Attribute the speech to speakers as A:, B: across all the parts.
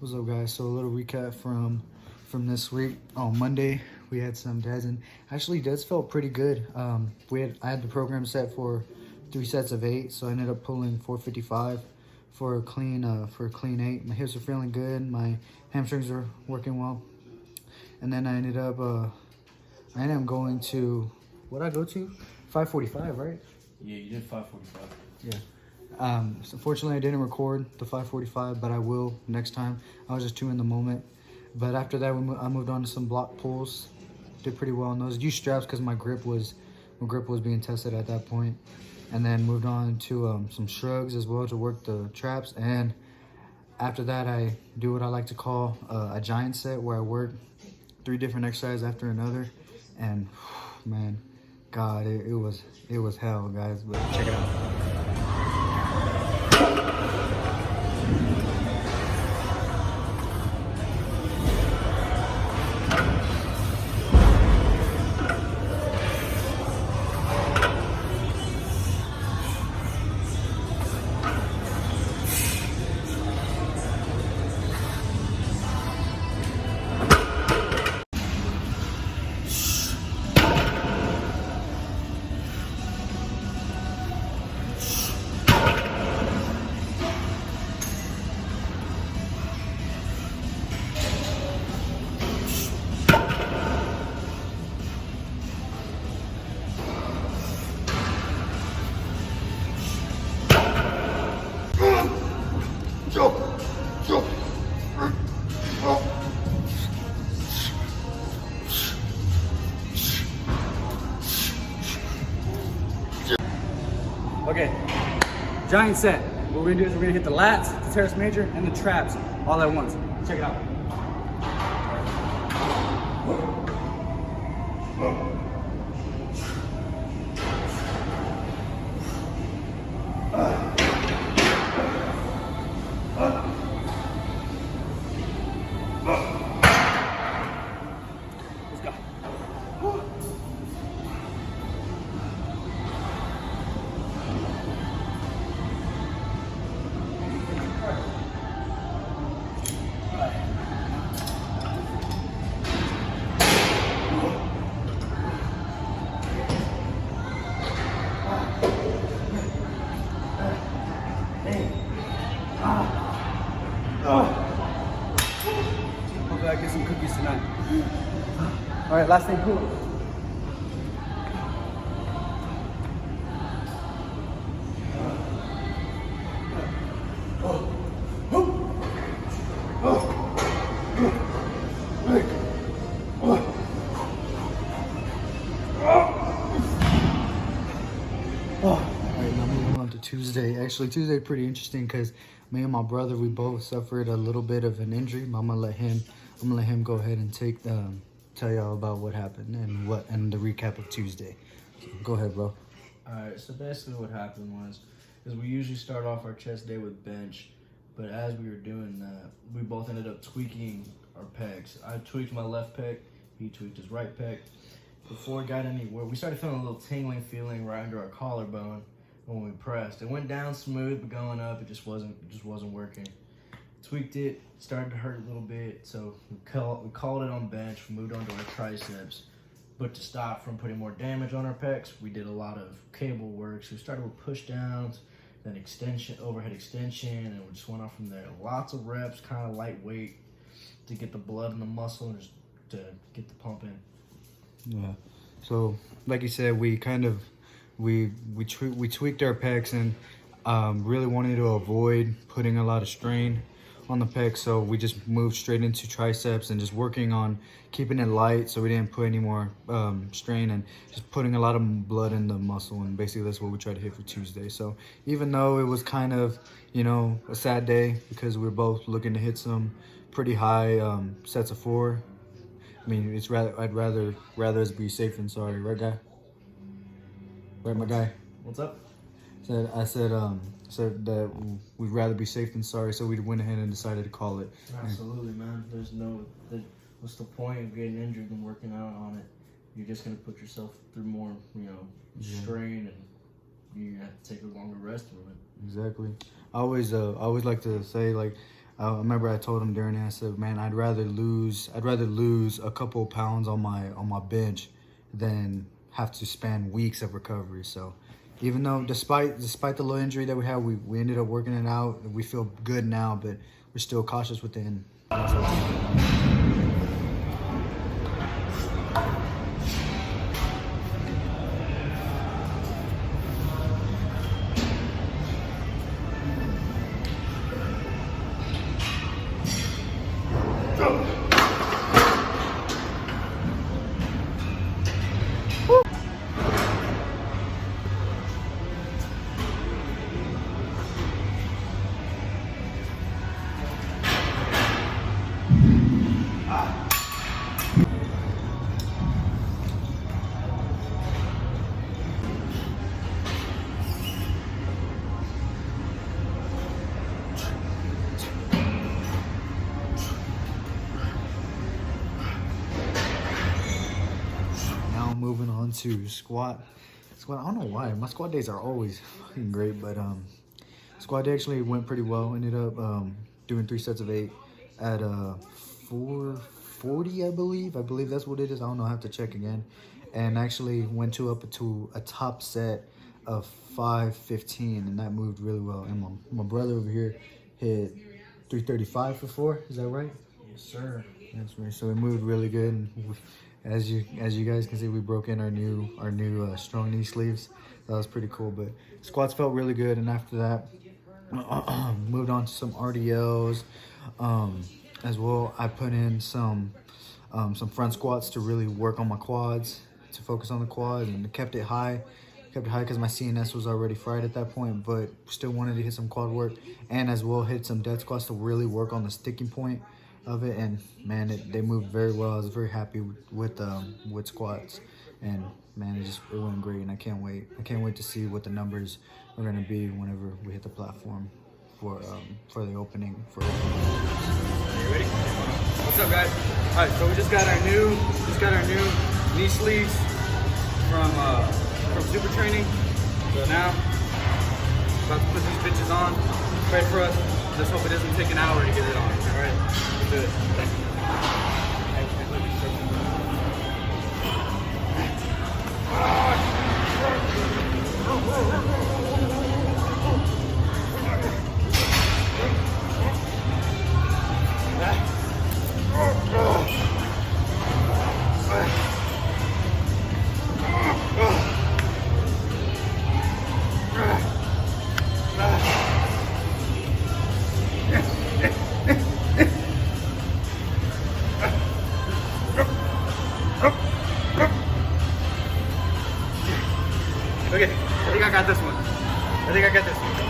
A: What's up, guys? So a little recap from this week. On Monday, we had some deads, and actually deads felt pretty good. I had the program set for 3 sets of 8, so I ended up pulling 455 for a clean 8. My hips are feeling good. My hamstrings are working well, and then I ended up going to what I go to 545, right?
B: Yeah, you did 545.
A: Yeah. So fortunately, I didn't record the 545, but I will next time. I was just too in the moment. But after that, I moved on to some block pulls. Did pretty well on those. Used straps because my grip was being tested at that point. And then moved on to some shrugs as well to work the traps. And after that, I do what I like to call a giant set, where I work 3 different exercises after another. And man, God, it was hell, guys. But check it out.
C: Okay, giant set. What we're gonna do is we're gonna hit the lats, the teres major, and the traps all at once. Check it out. Let's go. Hopefully I get some cookies tonight. All right, last thing, cool.
A: Alright, now moving on to Tuesday. Actually, Tuesday pretty interesting because me and my brother, we both suffered a little bit of an injury. But I'm gonna let him go ahead and tell y'all about what happened and the recap of Tuesday. So go ahead, bro.
B: Alright, so basically what happened was we usually start off our chest day with bench, but as we were doing that, we both ended up tweaking our pecs. I tweaked my left pec, he tweaked his right pec. Before it got anywhere, we started feeling a little tingling feeling right under our collarbone when we pressed. It went down smooth, but going up, it just wasn't working. Tweaked it, started to hurt a little bit, so we called it on bench. We moved on to our triceps. But to stop from putting more damage on our pecs, we did a lot of cable work. So we started with push downs, then extension, overhead extension, and we just went off from there. Lots of reps, kind of lightweight, to get the blood in the muscle and just to get the pump in.
A: Yeah. So, like you said, we tweaked our pecs and really wanted to avoid putting a lot of strain on the pecs. So we just moved straight into triceps and just working on keeping it light, so we didn't put any more strain and just putting a lot of blood in the muscle. And basically that's what we tried to hit for Tuesday. So even though it was kind of, a sad day because we were both looking to hit some pretty high sets of 4. I mean, I'd rather us be safe than sorry, right, guy? Right, my guy?
B: What's up?
A: I said that we'd rather be safe than sorry, so we went ahead and decided to call it.
B: Absolutely, man. What's the point of getting injured and working out on it? You're just gonna put yourself through more, strain, and you have to take a longer rest from it.
A: Exactly. I always like to say, like, I remember I told him during it, I said, man, I'd rather lose a couple of pounds on my bench than have to span weeks of recovery. So even though despite the little injury that we had, we ended up working it out. We feel good now, but we're still cautious with the end. Moving on to squat. I don't know why my squat days are always fucking great, but squat day actually went pretty well. Ended up doing 3 sets of 8 at 440, I believe that's what it is. I don't know, I have to check again. And actually went up to a top set of 515, and that moved really well. And my brother over here hit 335 for 4. Is that right?
B: Yes, sir.
A: That's right. So it moved really good. And as you guys can see, we broke in our new strong knee sleeves. That was pretty cool. But squats felt really good, and after that, moved on to some RDLs as well. I put in some front squats to really work on my quads, to focus on the quads, and kept it high because my CNS was already fried at that point, but still wanted to hit some quad work, and as well hit some dead squats to really work on the sticking point of it. And man, they moved very well. I was very happy with squats, and man, it went great. And I can't wait to see what the numbers are going to be whenever we hit the platform for the opening. Are
C: you ready? What's up, guys? All right, so we just got our new knee sleeves from Super Training. So now about to put these bitches on. Pray for us. Let's hope it doesn't take an hour to get it on. All right, let's do it. Okay, I think I got this one.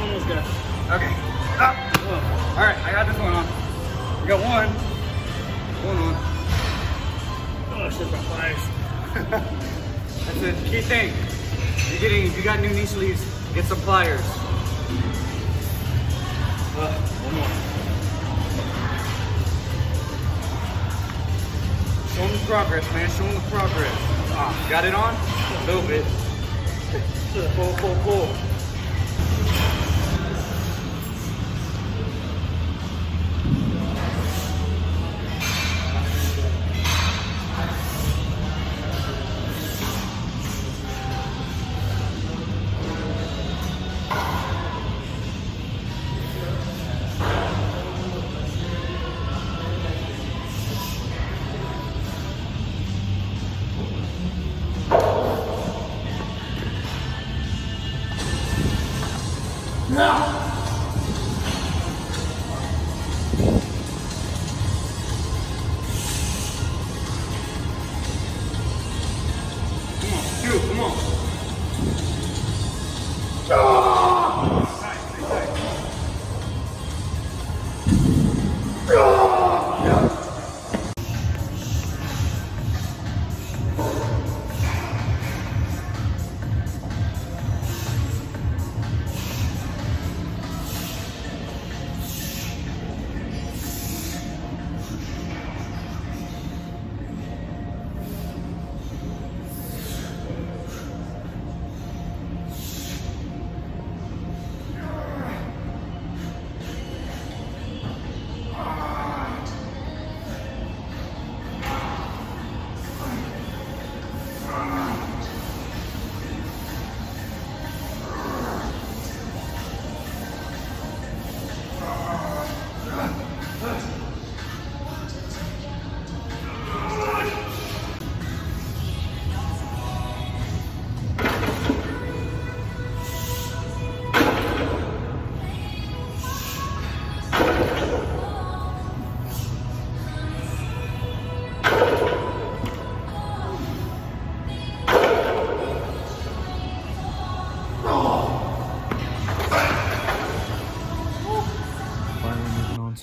C: Almost got it. Okay. All right, I got this one on. We got one on. Oh, shit, got 5. That's the key thing. If you got new knee sleeves, get some pliers. One more. Show them the progress, man. Show them the progress. Got it on? A little bit. Pull.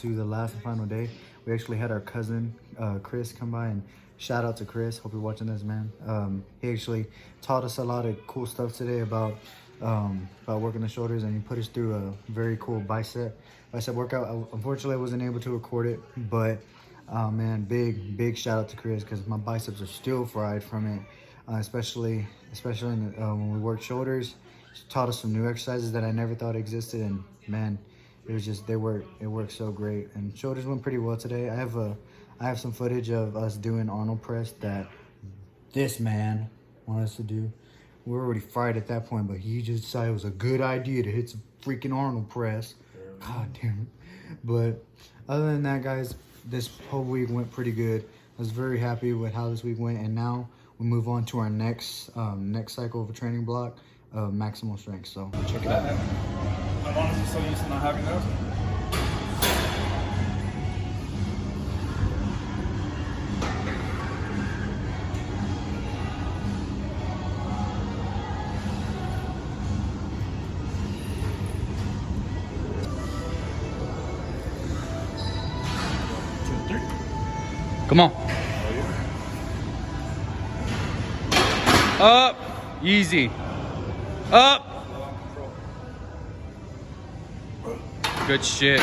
A: To the last and final day, we actually had our cousin Chris come by, and shout out to Chris. Hope you're watching this, man. He actually taught us a lot of cool stuff today about working the shoulders, and he put us through a very cool bicep workout. Unfortunately, I wasn't able to record it, but man, big shout out to Chris, because my biceps are still fried from it, especially when we worked shoulders. He taught us some new exercises that I never thought existed, and man, it was just, it worked so great. And shoulders went pretty well today. I have some footage of us doing Arnold press that this man wanted us to do. We were already fried at that point, but he just decided it was a good idea to hit some freaking Arnold press. God damn it. But other than that, guys, this whole week went pretty good. I was very happy with how this week went, and now we move on to our next cycle of a training block of maximal strength. So check it out.
C: I'm honestly so used to not having those.
D: Come on. Up. Easy. Up. Good shit.